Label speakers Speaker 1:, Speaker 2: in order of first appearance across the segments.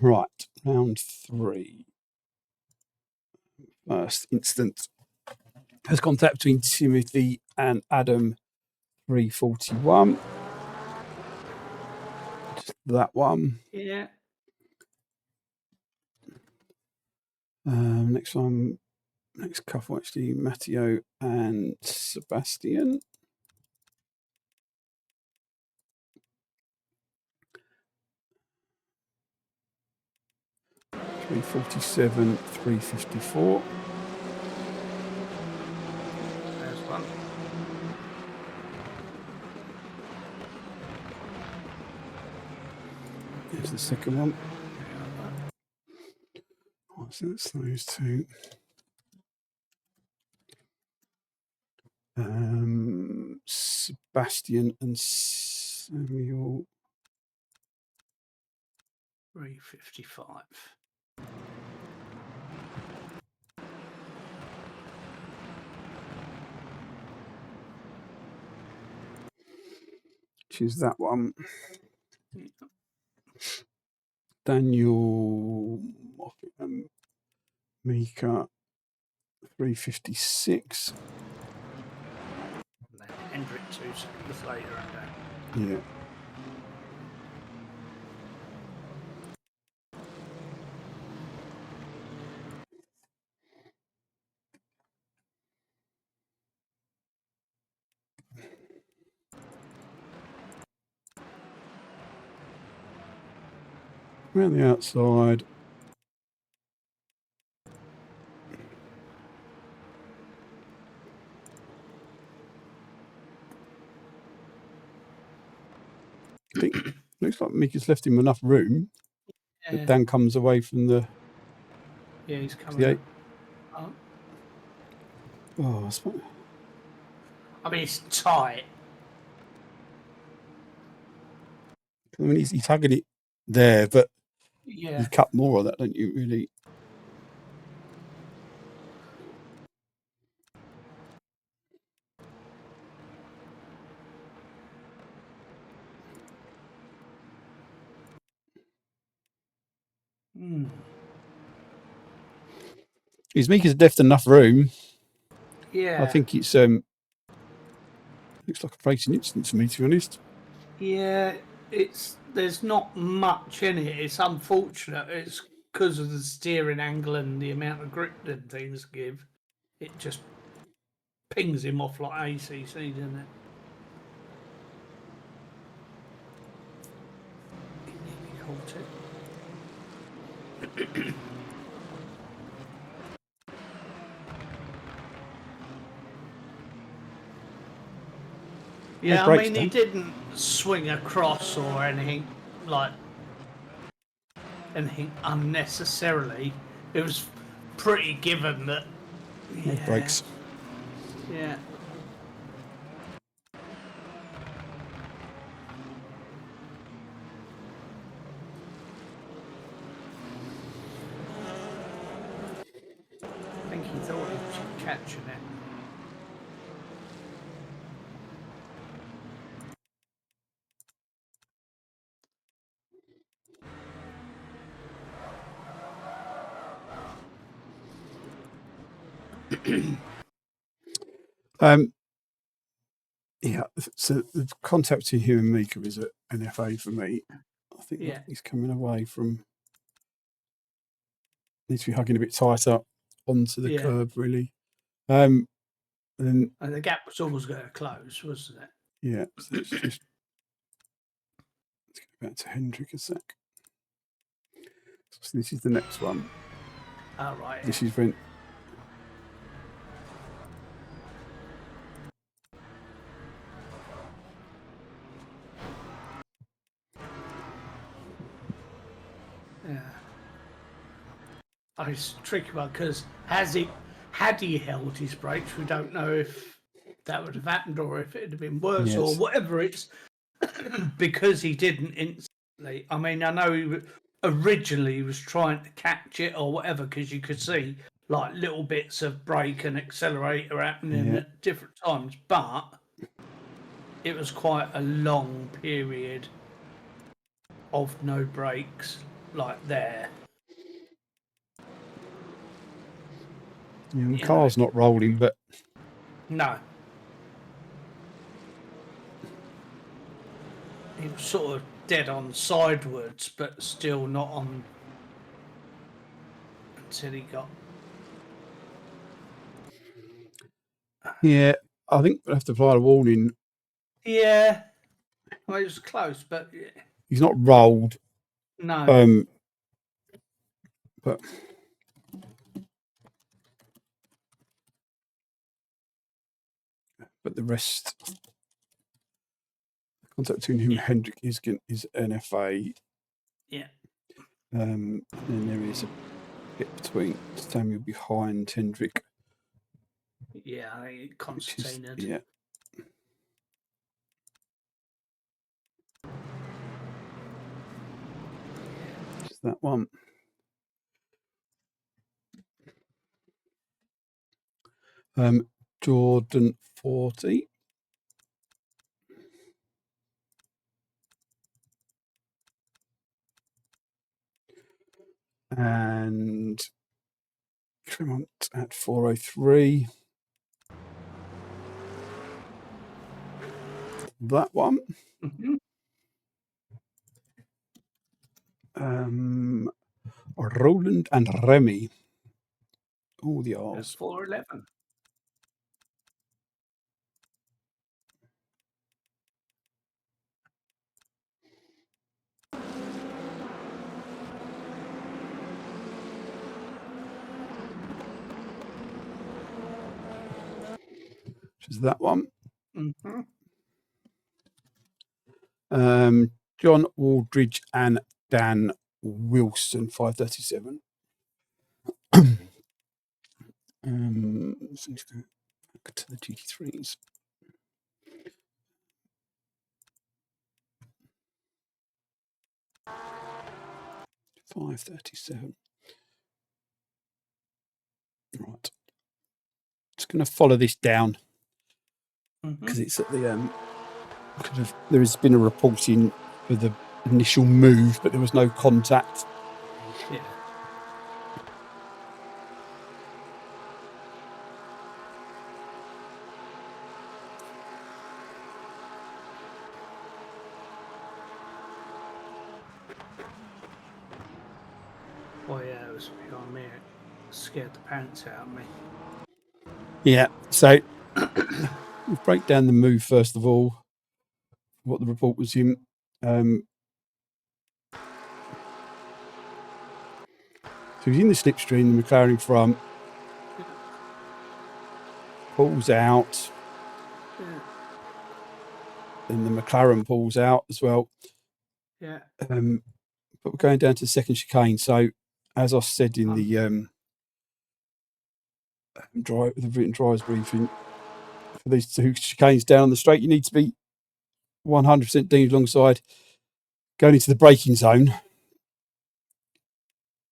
Speaker 1: Right, round 3. First instant has contact between Timothy and Adam 341. Just that one.
Speaker 2: Yeah.
Speaker 1: Next one, next couple actually, Matteo and Sebastian. 347, 354.
Speaker 2: There's one.
Speaker 1: Here's the second one. Oh, so that's those two. Sebastian and Samuel.
Speaker 2: 355.
Speaker 1: Choose that one.
Speaker 2: Yeah.
Speaker 1: Daniel Moffat and Mika 356.
Speaker 2: And then Hendrick 2 seconds later. Okay.
Speaker 1: Yeah. Around the outside. I think looks like Mika's left him enough room.
Speaker 2: Yeah.
Speaker 1: Dan comes away from the.
Speaker 2: Yeah, he's coming up.
Speaker 1: Oh,
Speaker 2: I mean, it's tight.
Speaker 1: I mean, he's hugging it there, but
Speaker 2: Yeah.
Speaker 1: you cut more of that, don't you? Really. His Mika's left enough room.
Speaker 2: Yeah.
Speaker 1: I think it's looks like a racing incident to me, to be honest.
Speaker 2: Yeah, there's not much in it. It's unfortunate. It's because of the steering angle and the amount of grip that things give. It just pings him off like ACC, doesn't it? He caught it. Yeah, I mean, he didn't swing across or anything like anything unnecessarily. It was pretty given that.
Speaker 1: No brakes.
Speaker 2: Yeah. I think he thought he was catching it.
Speaker 1: Yeah, so the contact between him and Mika is an NFA for me. I think he's coming away from. Needs to be hugging a bit tighter onto the curb, really. And
Speaker 2: the gap was always going to close, wasn't it?
Speaker 1: Yeah, so let's go back to Hendrick a sec. So this is the next one.
Speaker 2: Oh, right.
Speaker 1: This is when.
Speaker 2: Yeah. Oh, it's a tricky one because had he held his brakes, we don't know if that would have happened or if it had been worse or whatever. It's because he didn't instantly. I mean, I know he originally was trying to catch it or whatever because you could see like little bits of brake and accelerator happening at different times, but it was quite a long period of no brakes. like there.
Speaker 1: Yeah, the car's not rolling, but
Speaker 2: no. He was sort of dead on sidewards, but still not on until he got.
Speaker 1: Yeah, I think we'll have to apply a warning.
Speaker 2: Yeah, well, it was close, but
Speaker 1: he's not rolled.
Speaker 2: No.
Speaker 1: But the rest, contact between him and Hendrik is NFA.
Speaker 2: Yeah.
Speaker 1: And then there is a bit between Samuel behind Hendrik.
Speaker 2: Yeah, Constantine.
Speaker 1: Yeah. Just that one. Jordan 40. And Tremont at 403. That one. Roland and Remy. All the R's.
Speaker 2: 411.
Speaker 1: Which is that one.
Speaker 2: Mm-hmm.
Speaker 1: John Aldridge and Dan Wilson, 537. Let's go back to the GT3s. $537. Right. Just going to follow this down because it's at the there has been a reporting for the initial move, but there was no contact.
Speaker 2: Yeah. Oh yeah, it was behind me. It scared the pants out of me.
Speaker 1: Yeah, so we'll break down the move first of all. What the report was in. So he's in the slipstream, the McLaren in front, pulls out, and the McLaren pulls out as well.
Speaker 2: Yeah.
Speaker 1: But we're going down to the second chicane. So, as I said in the written driver's briefing, for these two chicanes down on the straight, you need to be 100% deemed alongside going into the braking zone.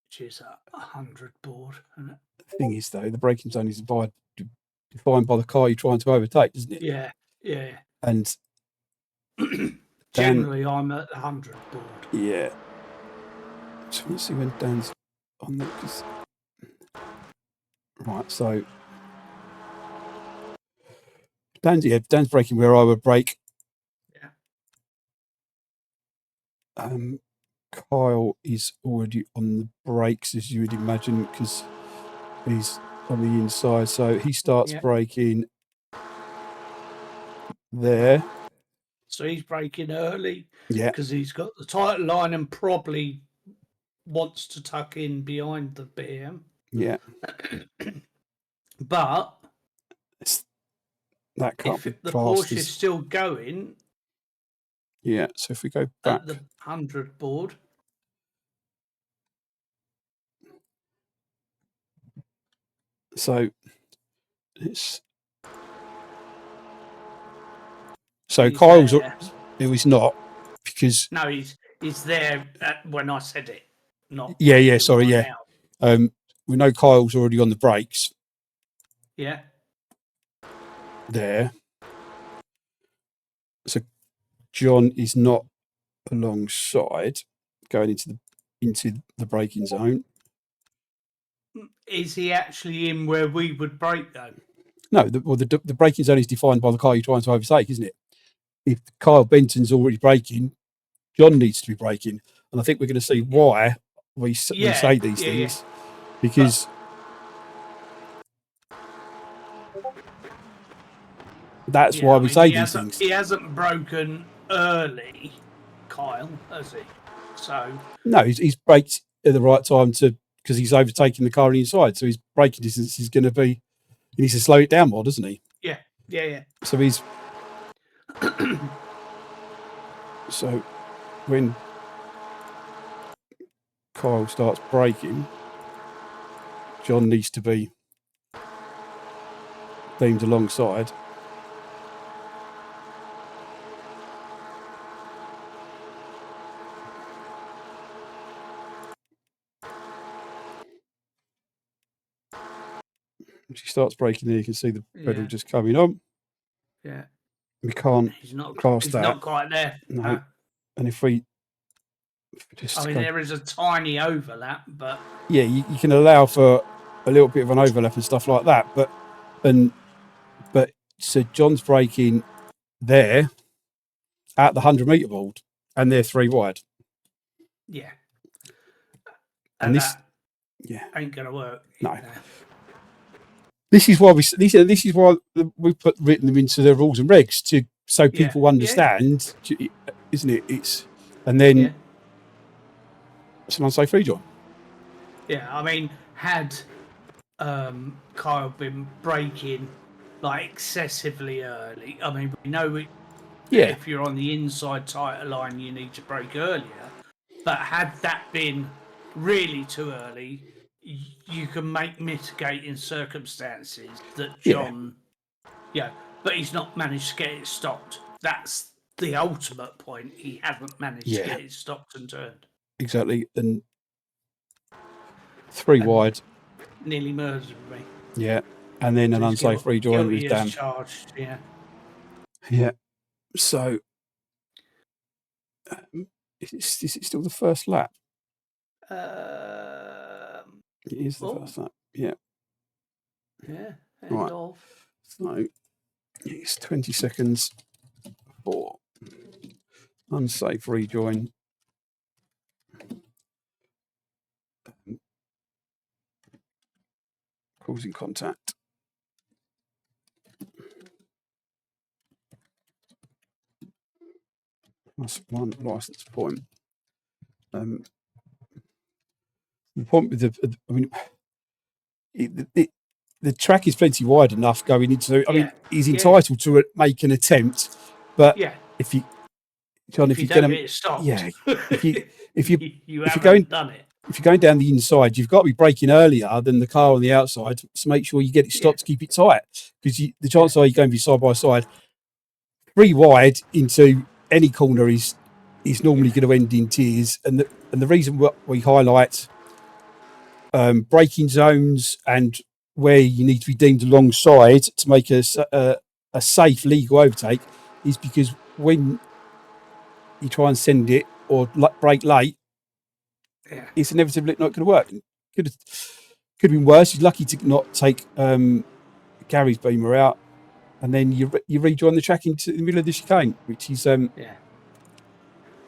Speaker 2: Which is a 100 board, isn't it?
Speaker 1: The thing is, though, the braking zone is defined by the car you're trying to overtake, isn't it?
Speaker 2: Yeah, yeah.
Speaker 1: And
Speaker 2: generally, I'm at the 100 board.
Speaker 1: Yeah. So let's see when Dan's on there. Right, so Dan's braking where I would brake.
Speaker 2: Yeah.
Speaker 1: Kyle is already on the brakes, as you would imagine, because he's on the inside. So he starts braking there.
Speaker 2: So he's braking early.
Speaker 1: Yeah.
Speaker 2: Because he's got the tight line and probably wants to tuck in behind the BM.
Speaker 1: Yeah.
Speaker 2: But
Speaker 1: that can't be
Speaker 2: the
Speaker 1: classed
Speaker 2: Porsche is still going.
Speaker 1: Yeah, so if we go back
Speaker 2: at the 100 board.
Speaker 1: So it's Kyle's there. It was not because
Speaker 2: no, he's there when I said it. Not
Speaker 1: sorry, yeah. We know Kyle's already on the brakes.
Speaker 2: Yeah.
Speaker 1: There. So John is not alongside going into the into the braking zone.
Speaker 2: Is he actually in where we would brake though?
Speaker 1: No, the braking zone is defined by the car you're trying to overtake, isn't it? If Kyle Benton's already braking, John needs to be braking. And I think we're going to see why we say these things. Because that's why we say these things.
Speaker 2: He hasn't broken early, Kyle, has he? So
Speaker 1: no, he's braked at the right time because he's overtaking the car on the inside. So his braking distance is going to be. He needs to slow it down more, doesn't he?
Speaker 2: Yeah.
Speaker 1: So he's. So when Kyle starts braking, John needs to be beamed alongside. When she starts braking there, you can see the pedal just coming on.
Speaker 2: Yeah.
Speaker 1: We can't class that.
Speaker 2: He's not quite there.
Speaker 1: No. And if we just
Speaker 2: there is a tiny overlap, but
Speaker 1: yeah, you can allow for a little bit of an overlap and stuff like that. But so John's braking there at the 100-meter board, and they're 3 wide.
Speaker 2: Yeah.
Speaker 1: And this
Speaker 2: ain't gonna work.
Speaker 1: No. This is why we put written them into the rules and regs so people understand, isn't it? It's and then it's an unsafe rejoin.
Speaker 2: Yeah, I mean, had Kyle been braking like excessively early, I mean, we know if you're on the inside tighter line, you need to brake earlier. But had that been really too early, you can make mitigating circumstances that John, but he's not managed to get it stopped. That's the ultimate point. He hasn't managed to get it stopped and turned.
Speaker 1: Exactly, and 3 wide.
Speaker 2: Nearly murdered me.
Speaker 1: Yeah, and then an unsafe rejoin was damn.
Speaker 2: Charged,
Speaker 1: Yeah. So, is it still the first lap? It is the first lap. Yeah.
Speaker 2: Yeah.
Speaker 1: Right. So it's 20 seconds for unsafe rejoin. Causing contact. That's 1 license point. The point with the track is plenty wide enough going into. I mean, he's entitled to make an attempt, but if you're going to, if you're going down the inside, you've got to be braking earlier than the car on the outside to make sure you get it stopped to keep it tight, because the chances are you're going to be side by side. 3 wide into any corner is normally going to end in tears, and the reason we highlight braking zones and where you need to be deemed alongside to make a safe legal overtake is because when you try and send it or brake late, it's inevitably not going to work. Could have been worse. He's lucky to not take Gary's beamer out, and then you rejoin the track into the middle of the chicane, which is
Speaker 2: when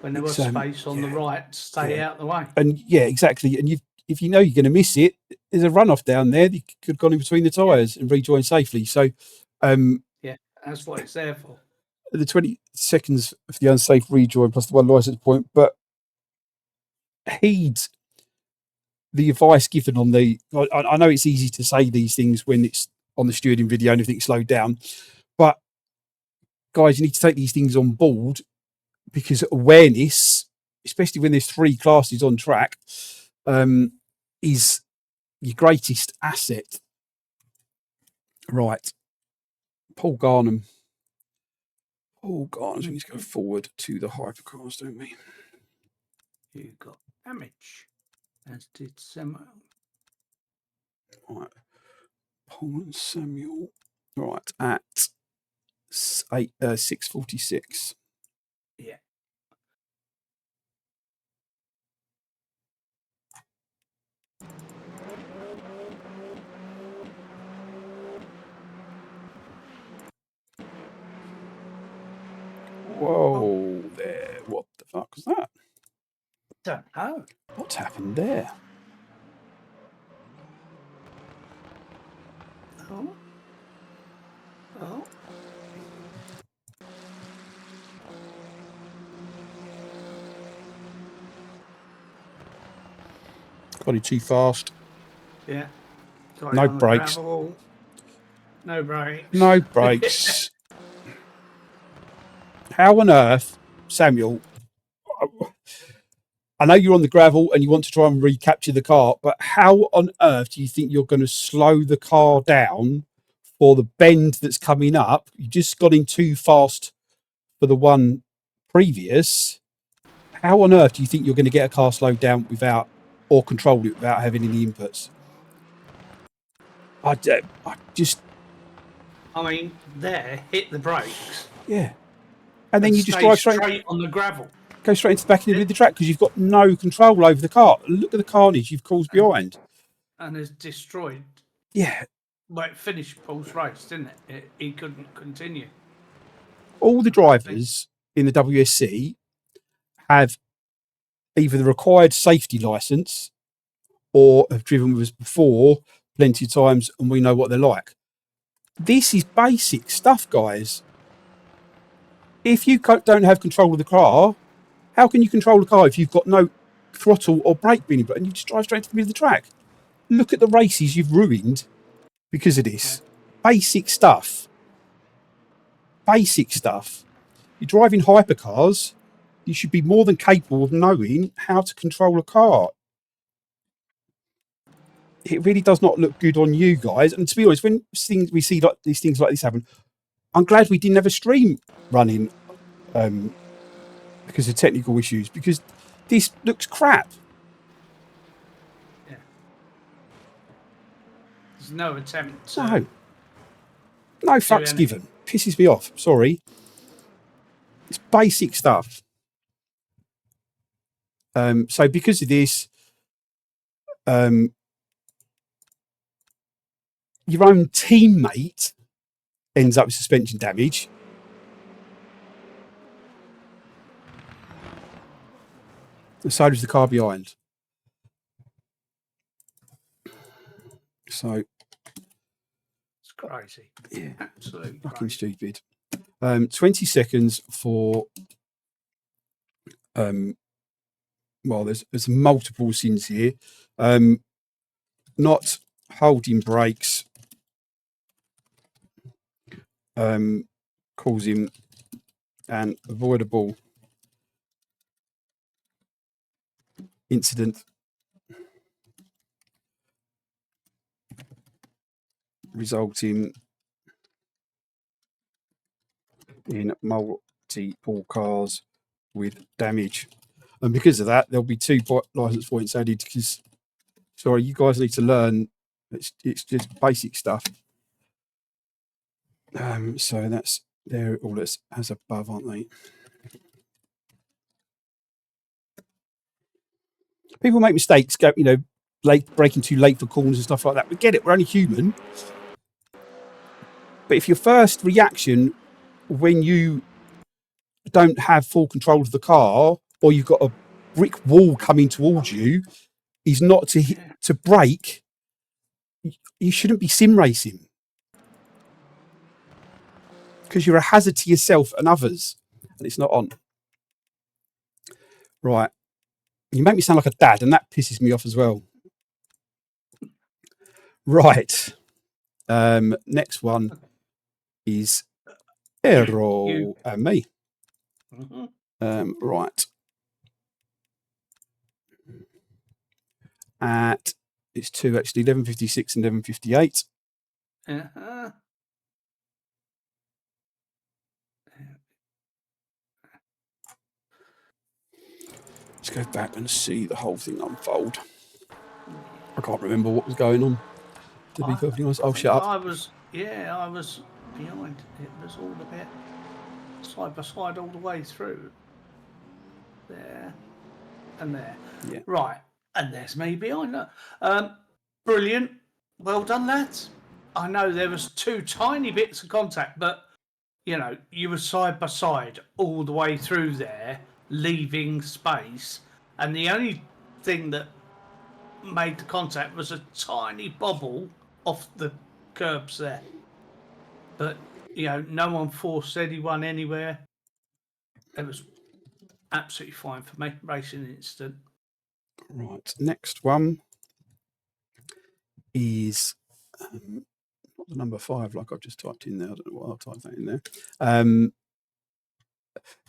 Speaker 2: there was space on the right, stay out the way.
Speaker 1: And exactly. And if you know you're going to miss it, there's a runoff down there. You could have gone in between the tyres and rejoin safely. So,
Speaker 2: that's what it's there for.
Speaker 1: The 20 seconds of the unsafe rejoin plus the 1 licence point, but heed the advice given on the. I know it's easy to say these things when it's on the stewarding video and everything's slowed down, but guys, you need to take these things on board, because awareness, especially when there's 3 classes on track, is your greatest asset. Right. Paul Garnham. We need to go forward to the hypercars, don't we?
Speaker 2: You got damage, as did Samuel.
Speaker 1: Right. Paul and Samuel. Right, at 6:46.
Speaker 2: Yeah. Don't know.
Speaker 1: What's happened there?
Speaker 2: Oh. Oh.
Speaker 1: Got it too fast.
Speaker 2: Yeah. Got
Speaker 1: No
Speaker 2: it on the
Speaker 1: brakes.
Speaker 2: gravel. No brakes.
Speaker 1: No brakes. How on earth, Samuel? I know you're on the gravel and you want to try and recapture the car, but how on earth do you think you're going to slow the car down for the bend that's coming up? You just got in too fast for the one previous. How on earth do you think you're going to get a car slowed down without, or control it without having any inputs? I
Speaker 2: mean, there, hit the brakes.
Speaker 1: Yeah. And then you just
Speaker 2: stay
Speaker 1: drive
Speaker 2: straight on the gravel.
Speaker 1: Go straight into the back end of the track because you've got no control over the car. Look at the carnage you've caused behind.
Speaker 2: And it's destroyed.
Speaker 1: Yeah.
Speaker 2: Well, it finished Paul's race, didn't it? He couldn't continue.
Speaker 1: All the drivers in the WSC have either the required safety license or have driven with us before plenty of times, and we know what they're like. This is basic stuff, guys. If you don't have control of the car, how can you control the car if you've got no throttle or brake being input and you just drive straight to the middle of the track? Look at the races you've ruined because of this. Basic stuff. Basic stuff. You're driving hypercars. You should be more than capable of knowing how to control a car. It really does not look good on you guys. And to be honest, when we see like these things like this happen, I'm glad we didn't have a stream running because of technical issues, because this looks crap.
Speaker 2: Yeah. There's no attempt to...
Speaker 1: No fucks given. Pisses me off. Sorry. It's basic stuff. So because of this, your own teammate ends up with suspension damage. And so does the car behind. So
Speaker 2: it's crazy.
Speaker 1: Yeah.
Speaker 2: Absolutely
Speaker 1: fucking
Speaker 2: crazy.
Speaker 1: Stupid. 20 seconds for well, there's multiple sins here. Not holding brakes, causing an avoidable incident, resulting in multiple cars with damage. And because of that, there'll be 2 license points added because, sorry, you guys need to learn. It's just basic stuff. So that's they're all as above, aren't they? People make mistakes, go, late braking too late for corners and stuff like that. We get it, we're only human. But if your first reaction when you don't have full control of the car, or you've got a brick wall coming towards you, is not to brake, you shouldn't be sim racing, because you're a hazard to yourself and others, and it's not on. Right. You make me sound like a dad, and that pisses me off as well. Right. Next one is Aero and me. Right. It's 2 actually, 11:56 and 11:58. Let's go back and see the whole thing unfold. I can't remember what was going on, to be perfectly honest. Oh, shut up.
Speaker 2: I was behind. It was all a bit side by side all the way through. There and there.
Speaker 1: Yeah.
Speaker 2: Right. And there's me behind her. Brilliant. Well done, lads. I know there was 2 tiny bits of contact, but, you were side by side all the way through there, leaving space, and the only thing that made the contact was a tiny bobble off the curbs there. But, no one forced anyone anywhere. It was absolutely fine for me, racing instant.
Speaker 1: Right, next one is not the number 5 like I've just typed in there. I don't know why I've typed that in there.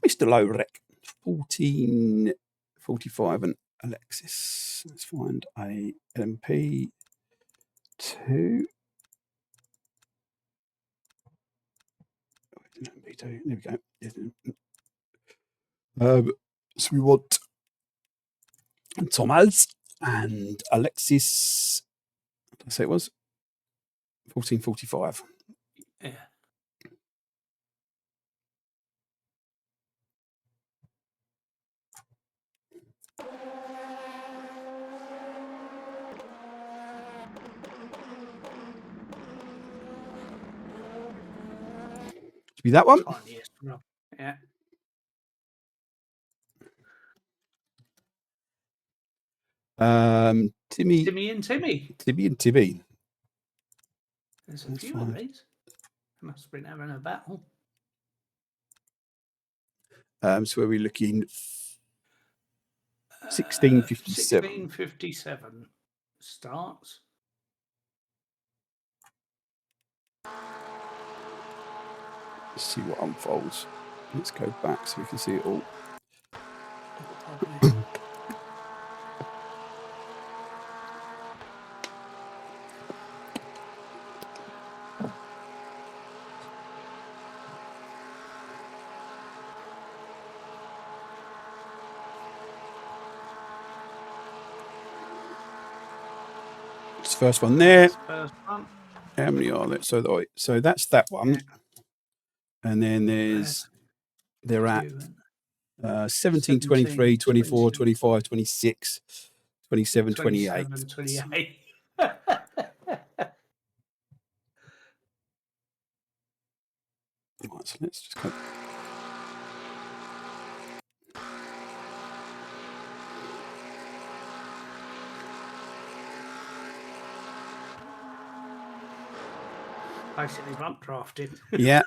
Speaker 1: Mr. Lowrek, 1445 and Alexis. Let's find a LMP2. There we go. So we want Thomas and Alexis. What did I say it was? 1445.
Speaker 2: Yeah.
Speaker 1: To be that one.
Speaker 2: Tiniest rub. Yeah.
Speaker 1: Timmy
Speaker 2: and Timmy.
Speaker 1: Tibby and Tibby.
Speaker 2: There's a few of these. They must have been having a battle.
Speaker 1: So where we're looking 1657.
Speaker 2: 1657 starts.
Speaker 1: Let's see what unfolds. Let's go back so we can see it all. It's the first one there.
Speaker 2: First one.
Speaker 1: How many are there? So that's that one.
Speaker 2: Yeah.
Speaker 1: And then they're at 17, 23, 24, 25, 26, 27, 28.
Speaker 2: 28.
Speaker 1: Right, so let's just go.
Speaker 2: Basically rump drafted.
Speaker 1: Yeah.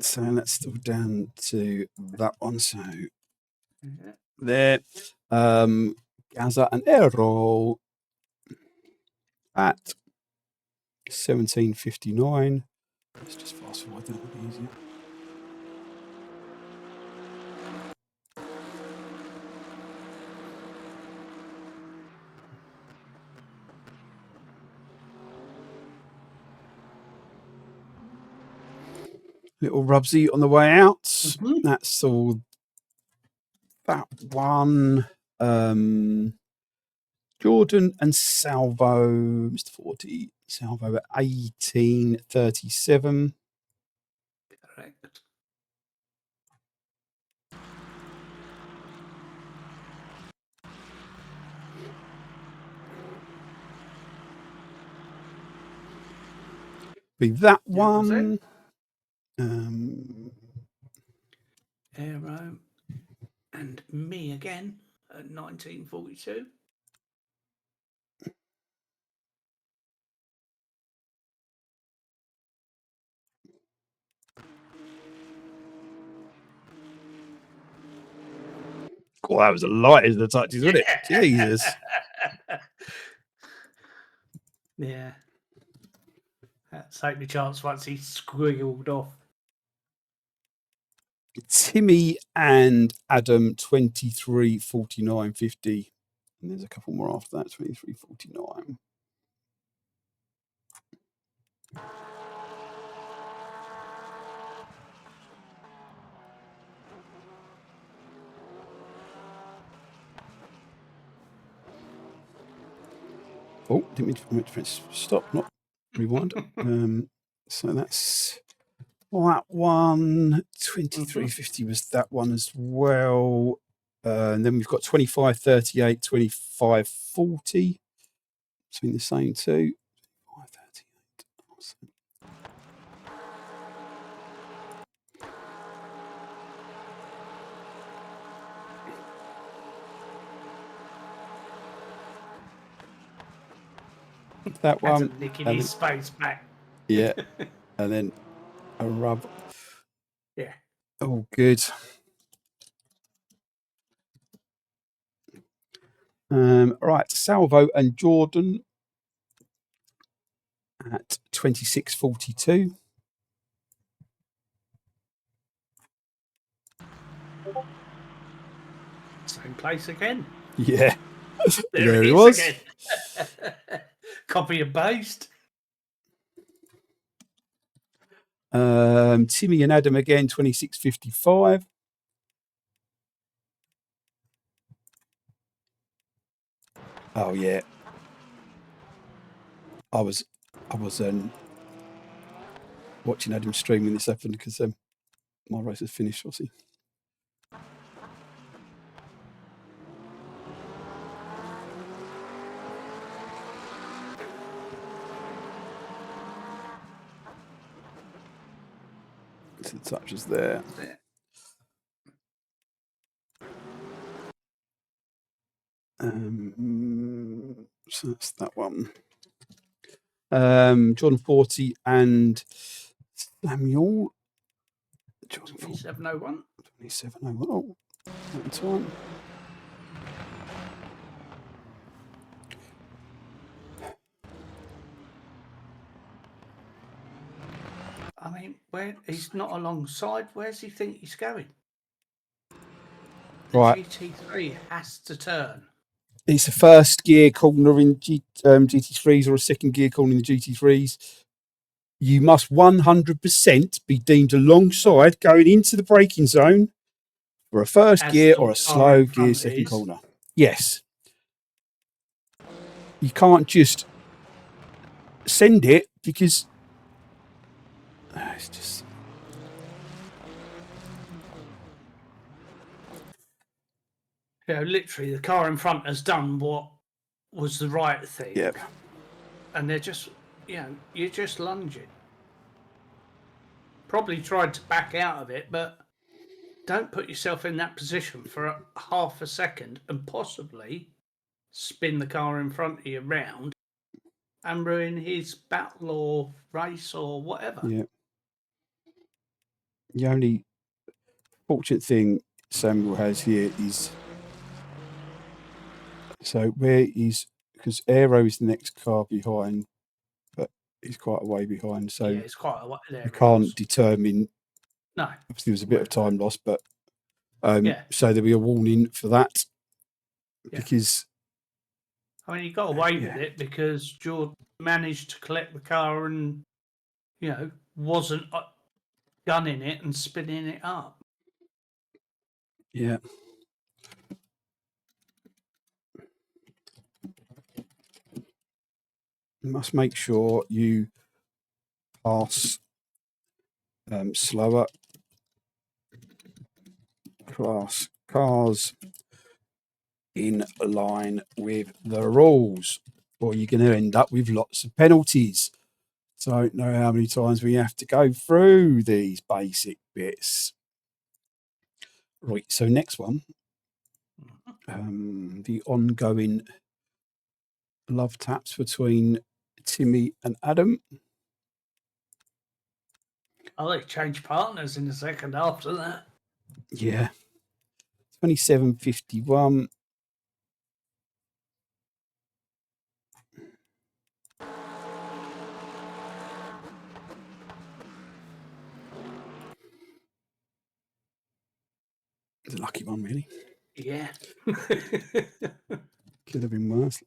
Speaker 1: So let's still down to that one. So there, Gaza and Errol at 1759. Let's just fast forward, that would be easier. Little Rubsy on the way out.
Speaker 2: Mm-hmm.
Speaker 1: That's all that one. Jordan and Salvo, Mr. 40, Salvo at 1837.
Speaker 2: Correct.
Speaker 1: Be that one.
Speaker 2: Aero and me again at 1942.
Speaker 1: Oh, that was a light as the touches, wasn't it? Jesus.
Speaker 2: Yeah. That's only chance once he squiggled off.
Speaker 1: Timmy and Adam 23, 49, 50. And there's a couple more after that, 23, 49. Oh, didn't mean to press stop, not rewind. So that's that one. 2350 was that one as well. And then we've got 25, 38, 25, 40. Between the same two. 25, 38. Awesome. that
Speaker 2: That's
Speaker 1: one.
Speaker 2: a nicking
Speaker 1: And
Speaker 2: his space back.
Speaker 1: yeah, and then a rub.
Speaker 2: Yeah.
Speaker 1: Oh, good. Right, Salvo and Jordan at 26.42.
Speaker 2: Same place again.
Speaker 1: Yeah,
Speaker 2: There
Speaker 1: he
Speaker 2: it is
Speaker 1: was.
Speaker 2: again. Copy and paste.
Speaker 1: Timmy and Adam again, 26.55. Oh yeah, I was watching Adam stream when this happened because my race has finished. Obviously. So the touch is there. So that's that one. Jordan 40 and Samuel.
Speaker 2: Jordan 2701.
Speaker 1: 2701. Oh, one time.
Speaker 2: I mean, where he's not alongside, where's he think he's going? The
Speaker 1: Right.
Speaker 2: GT3 has to turn.
Speaker 1: It's a first gear corner in GT3s or a second gear corner in the GT3s. You must 100% be deemed alongside going into the braking zone for a first gear or a slow gear second corner. Yes. You can't just send it because it's just.
Speaker 2: You know, literally, the car in front has done what was the right thing.
Speaker 1: Yep.
Speaker 2: And they're just, you're just lunging. Probably tried to back out of it, but don't put yourself in that position for half a second and possibly spin the car in front of you round and ruin his battle or race or whatever.
Speaker 1: Yeah. The only fortunate thing Samuel has here is so where is because Aero is the next car behind, but he's quite a way behind, so
Speaker 2: it's quite a way there.
Speaker 1: You can't determine.
Speaker 2: No,
Speaker 1: obviously there was a bit of time lost, but
Speaker 2: Yeah.
Speaker 1: so there'll be a warning for that
Speaker 2: Yeah.
Speaker 1: because
Speaker 2: I mean, he got away with it because George managed to collect the car and, wasn't gunning it and spinning it up.
Speaker 1: yeah. You must make sure you pass slower class cars in line with the rules, or you're going to end up with lots of penalties. So I don't know how many times we have to go through these basic bits. Right, so next one, the ongoing love taps between Timmy and Adam.
Speaker 2: Oh, they changed partners in the second after that.
Speaker 1: Yeah. 27.51. It's a lucky one, really.
Speaker 2: Yeah.
Speaker 1: Could have been worse.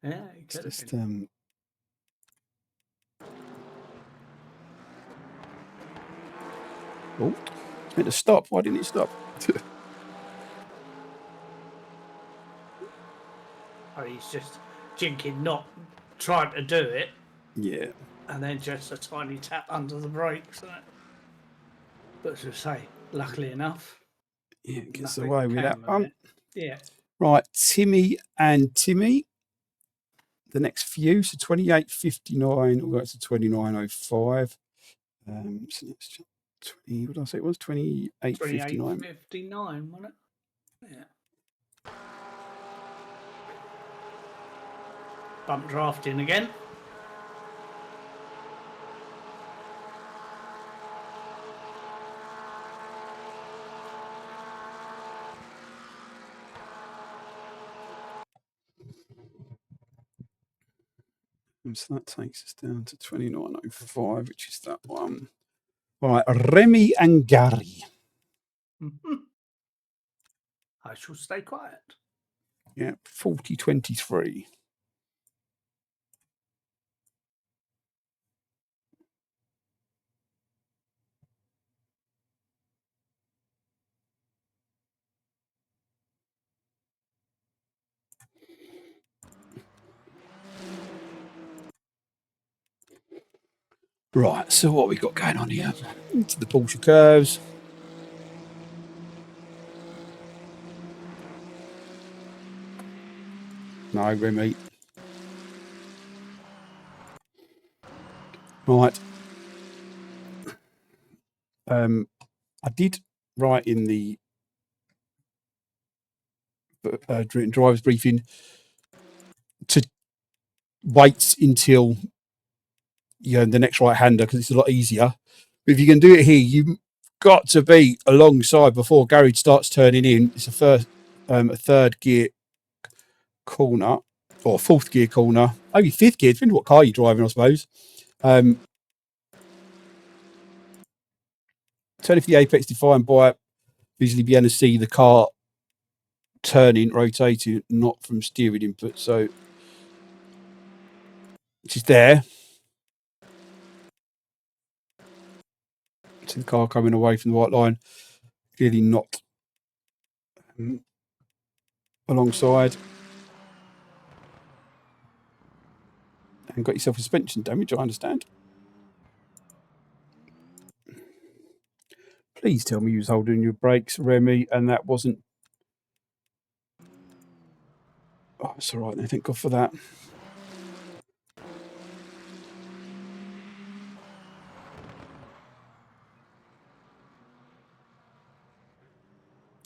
Speaker 2: Yeah, it could
Speaker 1: It's just,
Speaker 2: have been.
Speaker 1: Oh, it's meant to stop. Why didn't it stop?
Speaker 2: Oh, he's just jinking, not trying to do it.
Speaker 1: Yeah.
Speaker 2: And then just a tiny tap under the brakes. But as I say, luckily enough,
Speaker 1: Yeah, gets away with that one.
Speaker 2: Yeah.
Speaker 1: Right, Timmy and Timmy. The next few, so 28.59 all go to 29.05. So that's 20, what did I say it was? 28.59.
Speaker 2: 28.59, wasn't it? Yeah. bump drafting again.
Speaker 1: So that takes us down to 29.05, which is that one. All right, Remy and Gary.
Speaker 2: I shall stay quiet.
Speaker 1: Yeah, 40-23. Right, so what we got going on here? Into the Porsche curves. No, Remy. Right. I did write in the driver's briefing to wait until the next right-hander because it's a lot easier. But if you can do it here, you've got to be alongside before Gary starts turning in. It's a third gear corner or fourth gear corner, maybe fifth gear, depending what car you're driving, I suppose. Turning for the apex defined by visually being able to see the car turning, rotating, not from steering input. So, which is there. See the car coming away from the white line. Clearly not alongside. And got yourself suspension damage, I understand. Please tell me you was holding your brakes, Remy, and that wasn't. Oh, it's all right then. Thank God for that.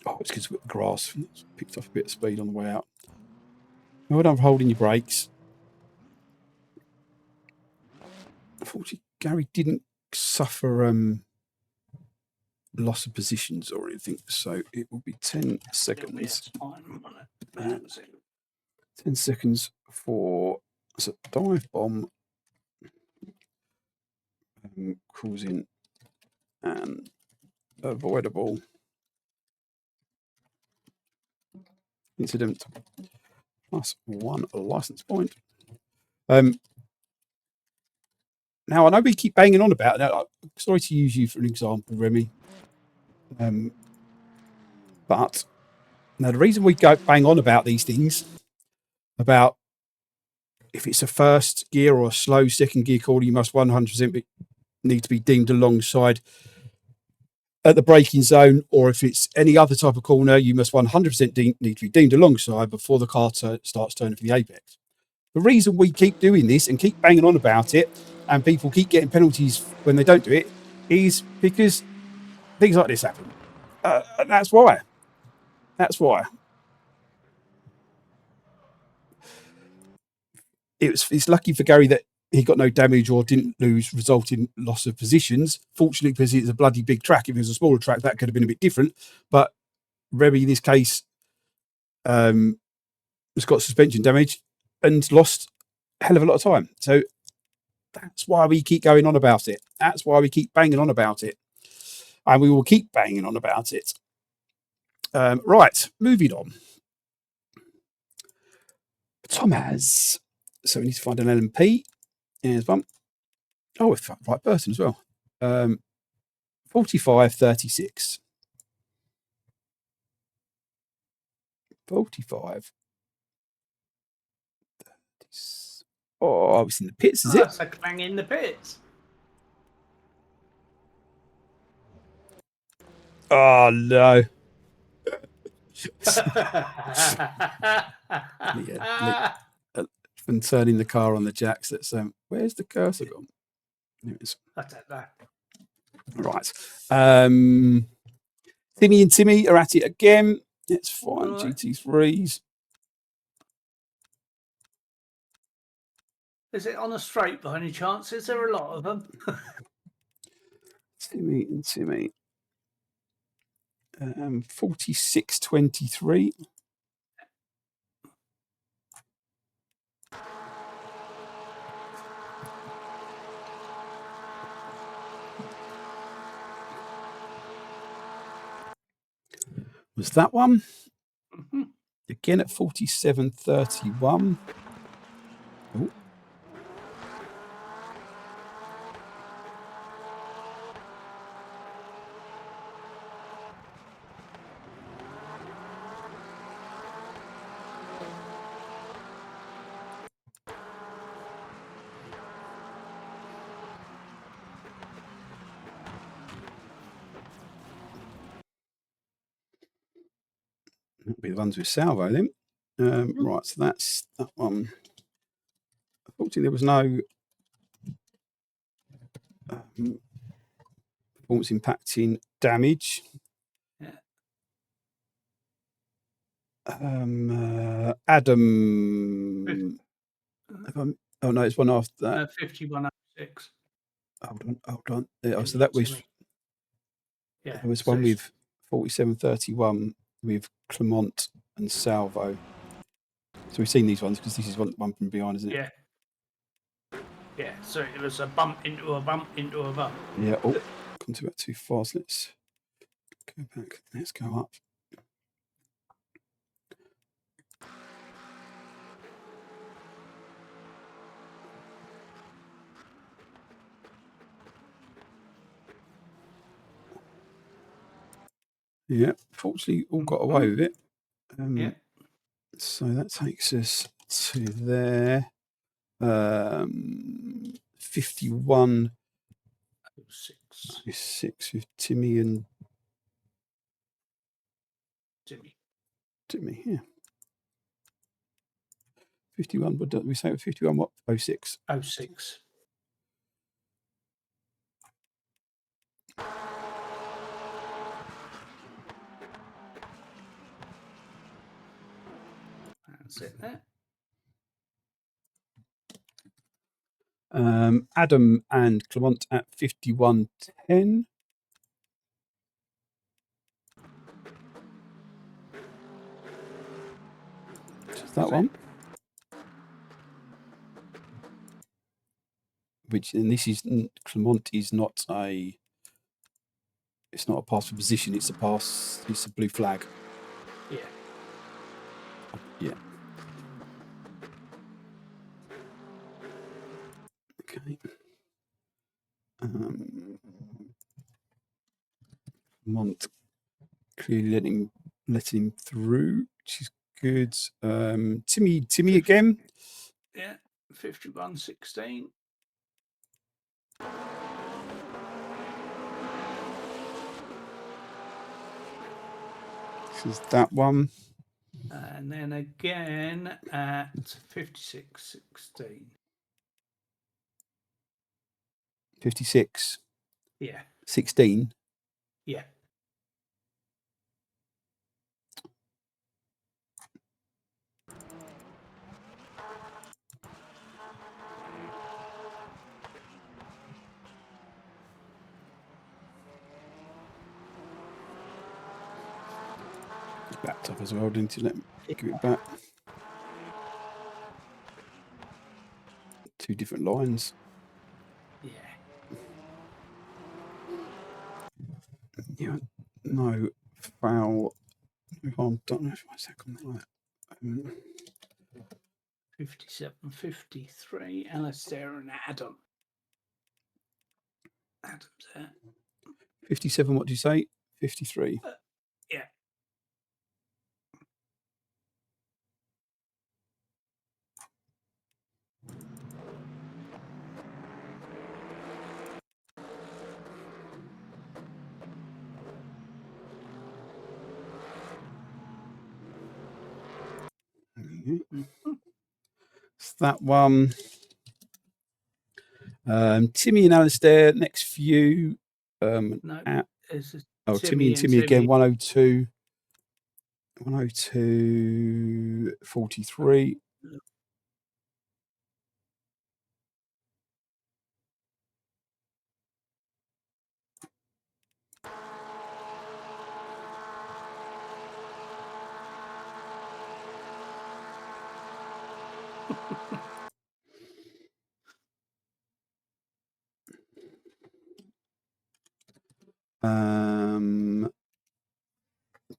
Speaker 1: Oh, it's because the grass picked up a bit of speed on the way out. Well done for holding your brakes. Unfortunately, Gary didn't suffer loss of positions or anything, so it will be 10 seconds. 10 seconds for a dive bomb, cruising and avoidable incident plus 1 license point. Now, I know we keep banging on about that. Sorry to use you for an example, Remy. But now the reason we go bang on about these things, about if it's a first gear or a slow second gear corner, you must 100% need to be deemed alongside at the braking zone, or if it's any other type of corner, you must 100% need to be deemed alongside before the car starts turning for the apex. The reason we keep doing this and keep banging on about it, and people keep getting penalties when they don't do it, is because things like this happen. And that's why. That's why. It's lucky for Gary that he got no damage or didn't lose, resulting loss of positions. Fortunately, because it's a bloody big track. If it was a smaller track, that could have been a bit different. But Remy, in this case, has got suspension damage and lost a hell of a lot of time. So that's why we keep going on about it. That's why we keep banging on about it. And we will keep banging on about it. Right, moving on. Thomas. So we need to find an LMP. Here's one. Oh, with right person as well. 45-36. 45. Oh, it's in the pits, is it?
Speaker 2: It's like bang in the pits.
Speaker 1: Oh, no. Yeah, and turning the car on the jacks. That's where's the cursor gone? There it is.
Speaker 2: I don't know.
Speaker 1: Right. Timmy and Timmy are at it again. It's fine. Right. GT3s.
Speaker 2: Is it on a straight by any chance? Is there a lot of them?
Speaker 1: Timmy and Timmy. 46.23. Was that one?
Speaker 2: Mm-hmm.
Speaker 1: Again at 47.31. Oh. That'll be the ones with salvo then. Right, so that's that one. Unfortunately, there was no performance impacting damage.
Speaker 2: Yeah.
Speaker 1: Adam. Oh no, it's one after that.
Speaker 2: 51.06.
Speaker 1: Hold on. So that was.
Speaker 2: Yeah.
Speaker 1: There was one with 47.31 with Clement and Salvo. So we've seen these ones because this is one from behind, isn't it?
Speaker 2: Yeah. Yeah. So it was a bump into a bump into a bump.
Speaker 1: Yeah. Oh, gone to it too fast. Let's go back. Let's go up. Yeah, fortunately, all got away with it.
Speaker 2: Yeah.
Speaker 1: So that takes us to there. 51.06 with Timmy and Timmy. Yeah. 51. What did we say? 51. What? 06.
Speaker 2: 06. That's it there.
Speaker 1: Adam and Clement at 51.10. Just that one. Which, and this is Clement is not a. It's not a pass for position. It's a pass. It's a blue flag.
Speaker 2: Yeah.
Speaker 1: Yeah. Okay. Clement clearly letting him through, which is good. Timmy again.
Speaker 2: Yeah. 51.16.
Speaker 1: This is that one.
Speaker 2: And then again at 56.16.
Speaker 1: 56.
Speaker 2: Yeah.
Speaker 1: 16.
Speaker 2: Yeah.
Speaker 1: Backed up as well, didn't you? Let me give it back. Two different lines.
Speaker 2: Yeah.
Speaker 1: Yeah. No foul. Hold on. One second.
Speaker 2: 57.53. Alistair and Adam. Adam's there.
Speaker 1: 57. What did you say? 53.
Speaker 2: Yeah.
Speaker 1: It's that one. Timmy and Alistair, next few.
Speaker 2: No,
Speaker 1: Timmy and Timmy again, 102. 102.43.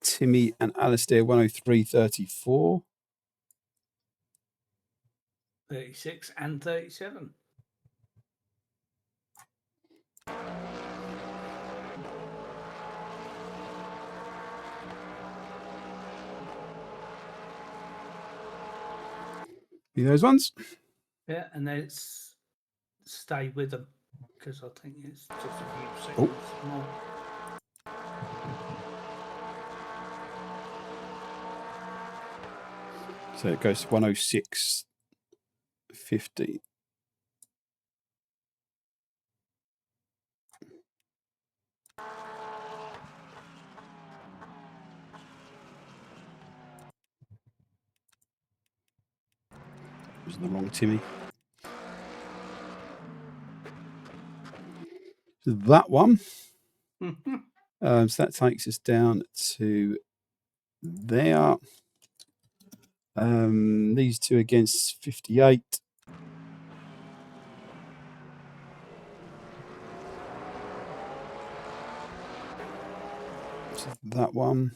Speaker 1: Timmy and Alistair 103.34.
Speaker 2: 36 and 37.
Speaker 1: Be those ones?
Speaker 2: Yeah, and then it's stay with them because I think it's just a few seconds more.
Speaker 1: So it goes to 106.50. Was the wrong Timmy. So that one. So that takes us down to there. These two against 58. So that one.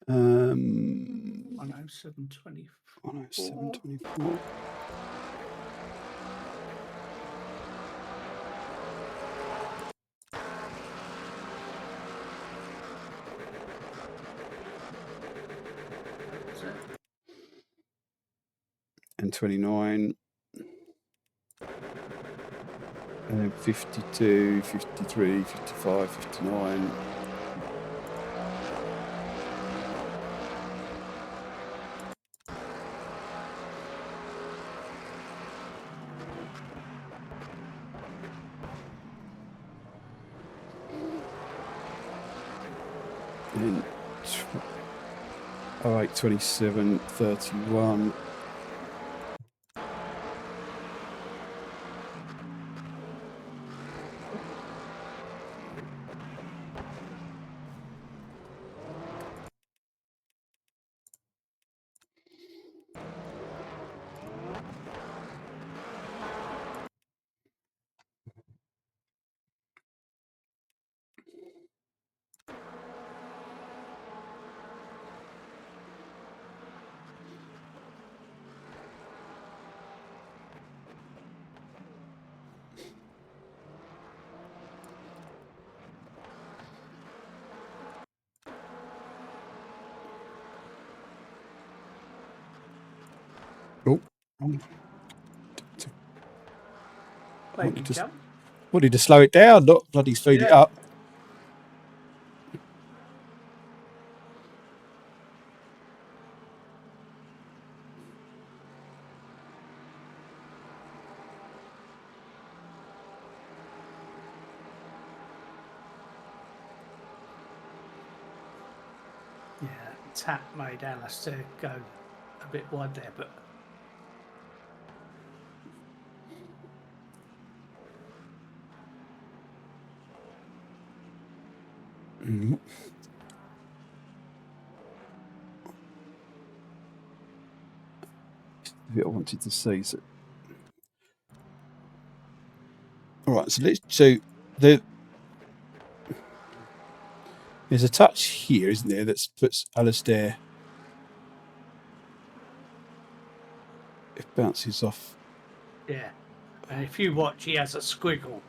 Speaker 2: 107.24.
Speaker 1: 107.24. And 29. And then 52, 53, 55, 59. And 08, 27, 31. Oh, wanted to slow it down, not bloody speed it up.
Speaker 2: Yeah, tap made Alistair go a bit wide there, but
Speaker 1: The bit I wanted to see. So, all right, so there's a touch here, isn't there, that puts Alistair. It bounces off.
Speaker 2: Yeah, and if you watch, he has a squiggle.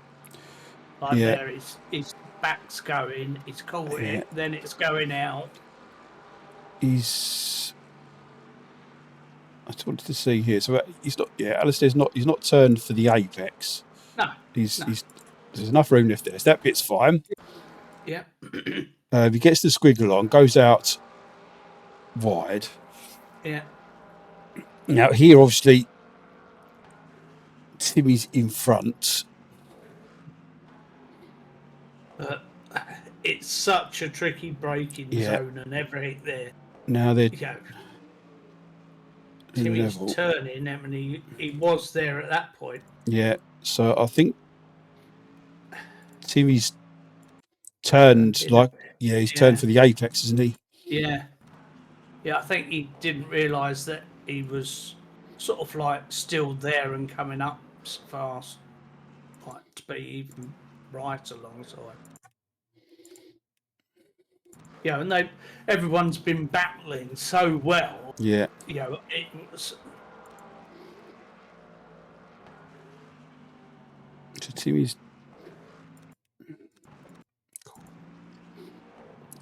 Speaker 2: Like there, his back's going, he's caught it, then it's going out.
Speaker 1: I wanted to see here. So he's not. Yeah, Alistair's not. He's not turned for the apex.
Speaker 2: No,
Speaker 1: There's enough room left there. So that bit's fine.
Speaker 2: Yeah.
Speaker 1: If he gets the squiggle on, goes out wide.
Speaker 2: Yeah.
Speaker 1: Now here, obviously, Timmy's in front.
Speaker 2: But it's such a tricky braking zone and everything there.
Speaker 1: Now they're
Speaker 2: Timmy's turning. I mean, he was there at that point.
Speaker 1: Yeah, so I think Timmy's turned he's turned for the apex, isn't he?
Speaker 2: Yeah. Yeah, I think he didn't realise that he was sort of like still there and coming up fast, like to be even right alongside. Yeah, and everyone's been battling so well.
Speaker 1: Yeah.
Speaker 2: You know, it was.
Speaker 1: So Timmy's.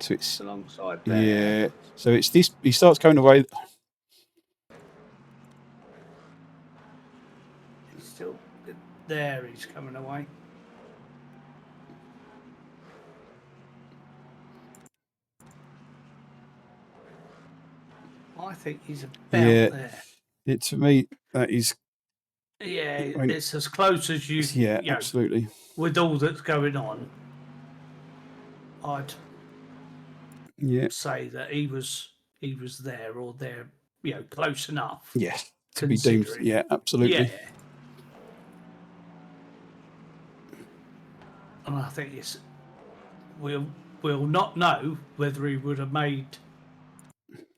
Speaker 1: So it's
Speaker 2: Alongside there.
Speaker 1: Yeah. So it's this. He starts coming away.
Speaker 2: He's still there. He's coming away. I think he's about there.
Speaker 1: To me, that is.
Speaker 2: Yeah, I mean, it's as close as you.
Speaker 1: Yeah, absolutely.
Speaker 2: With all that's going on, I'd say that he was there or there, close enough.
Speaker 1: Yeah, to be deemed. Yeah, absolutely.
Speaker 2: Yeah. And I think we'll not know whether he would have made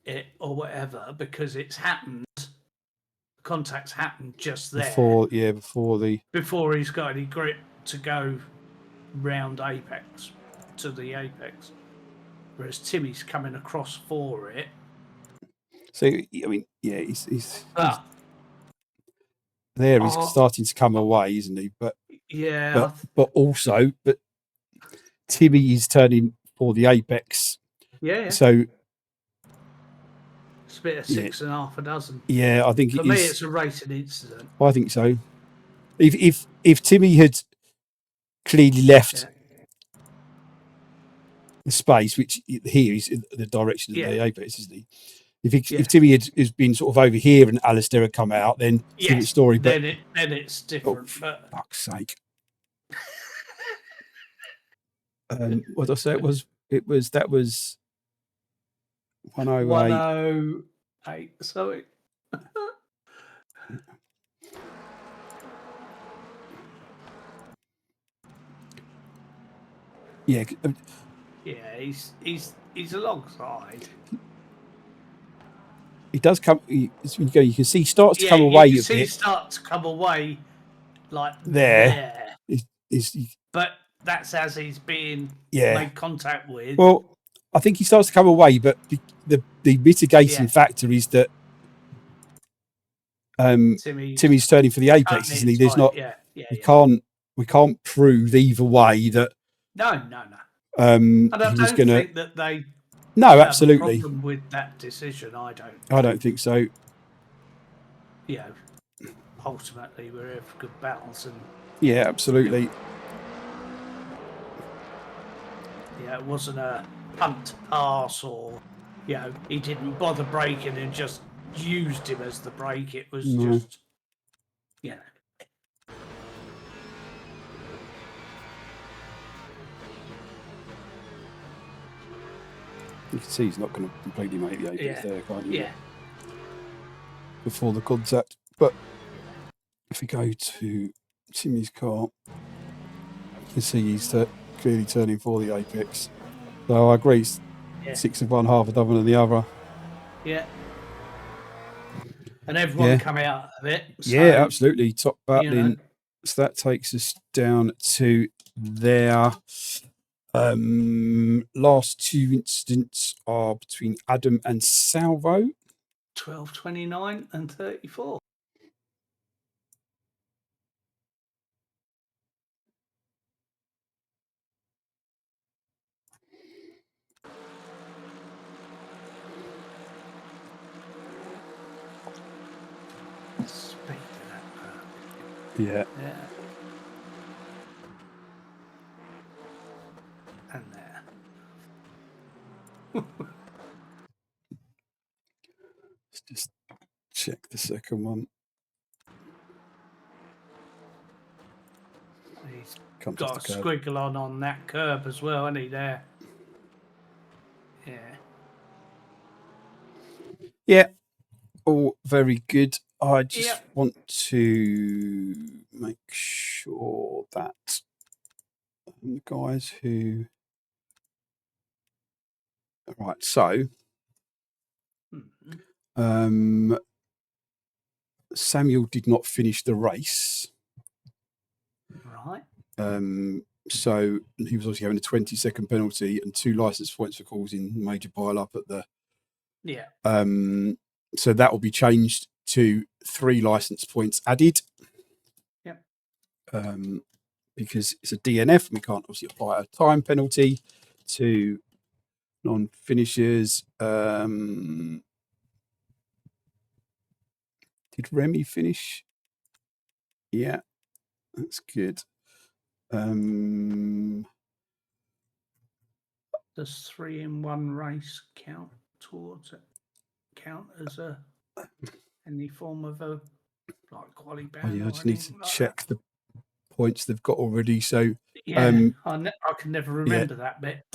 Speaker 2: it or whatever, because it's happened. Contact's happened just there. Before he's got any grip to go round apex to the apex, whereas Timmy's coming across for it.
Speaker 1: So I mean, yeah, he's there. He's starting to come away, isn't he? But but Timmy is turning for the apex.
Speaker 2: Yeah.
Speaker 1: So
Speaker 2: it's a bit of 6.5 a dozen.
Speaker 1: Yeah, I think
Speaker 2: for me it's a racing incident.
Speaker 1: I think so. If Timmy had clearly left the space, which here is in the direction of the apex, isn't he? If Timmy has been sort of over here and Alistair had come out, then different story. But
Speaker 2: then it's different.
Speaker 1: But fuck's sake! What did I say? That was 108.
Speaker 2: 108. Sorry.
Speaker 1: Yeah.
Speaker 2: Yeah, he's alongside.
Speaker 1: He does come. You can see he starts to come away a bit.
Speaker 2: He starts to come away like
Speaker 1: there.
Speaker 2: But that's as he's being made contact with.
Speaker 1: Well, I think he starts to come away, but the mitigating factor is that Timmy's turning for the apex, isn't he? There's not. We can't prove either way that.
Speaker 2: No.
Speaker 1: And
Speaker 2: I don't think that they.
Speaker 1: No, absolutely.
Speaker 2: Have a problem with that decision, I don't.
Speaker 1: I don't think so.
Speaker 2: Ultimately, we're here for good battles, and.
Speaker 1: Yeah, absolutely.
Speaker 2: It wasn't a punt to pass, or he didn't bother braking and just used him as the brake. It was just.
Speaker 1: You can see he's not going to completely make the apex there, can't you?
Speaker 2: Yeah.
Speaker 1: Before the contact. But if we go to Timmy's car, you can see he's clearly turning for the apex. So I agree, 6 of one, half a dozen of the other.
Speaker 2: Yeah. And everyone come out of it. So,
Speaker 1: yeah, absolutely. Top battling. So that takes us down to their last two incidents are between Adam and Salvo.
Speaker 2: 12:29 and 34. Speak to that.
Speaker 1: Yeah.
Speaker 2: And there.
Speaker 1: Let's just check the second one.
Speaker 2: He's got a squiggle on that curb as well, hasn't he, there?
Speaker 1: Yeah. All very good. I just want to make sure that the guys who Right, so Samuel did not finish the race.
Speaker 2: Right.
Speaker 1: So he was obviously having a 20-second penalty and 2 licence points for causing major pile up at the.
Speaker 2: Yeah.
Speaker 1: So that will be changed to 3 licence points added.
Speaker 2: Yep.
Speaker 1: Because it's a DNF, and we can't obviously apply a time penalty to non-finishers. Did Remy finish? Yeah, that's good.
Speaker 2: Does 3 in 1 race count towards it? Count as any form of a like quali ban?
Speaker 1: Yeah, I just need to
Speaker 2: like
Speaker 1: check the points they've got already. So
Speaker 2: yeah, I can never remember that bit.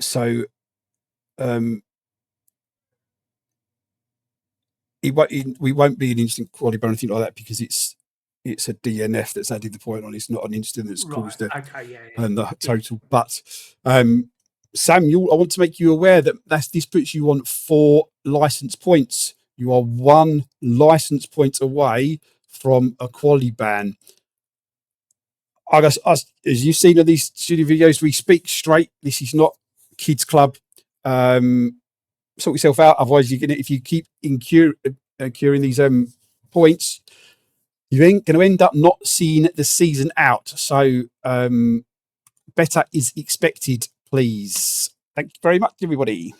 Speaker 1: So we won't be an instant quality ban or anything like that, because it's a DNF that's added the point on. It's not an incident that's caused the total. But Samuel, I want to make you aware that this puts you on 4 licence points. You are 1 licence point away from a quali ban. I guess, as you've seen in these studio videos, we speak straight. This is not kids club. Sort yourself out, otherwise you're gonna, if you keep incurring these points, you ain't going to end up not seeing the season out. So better is expected, please. Thank you very much, everybody.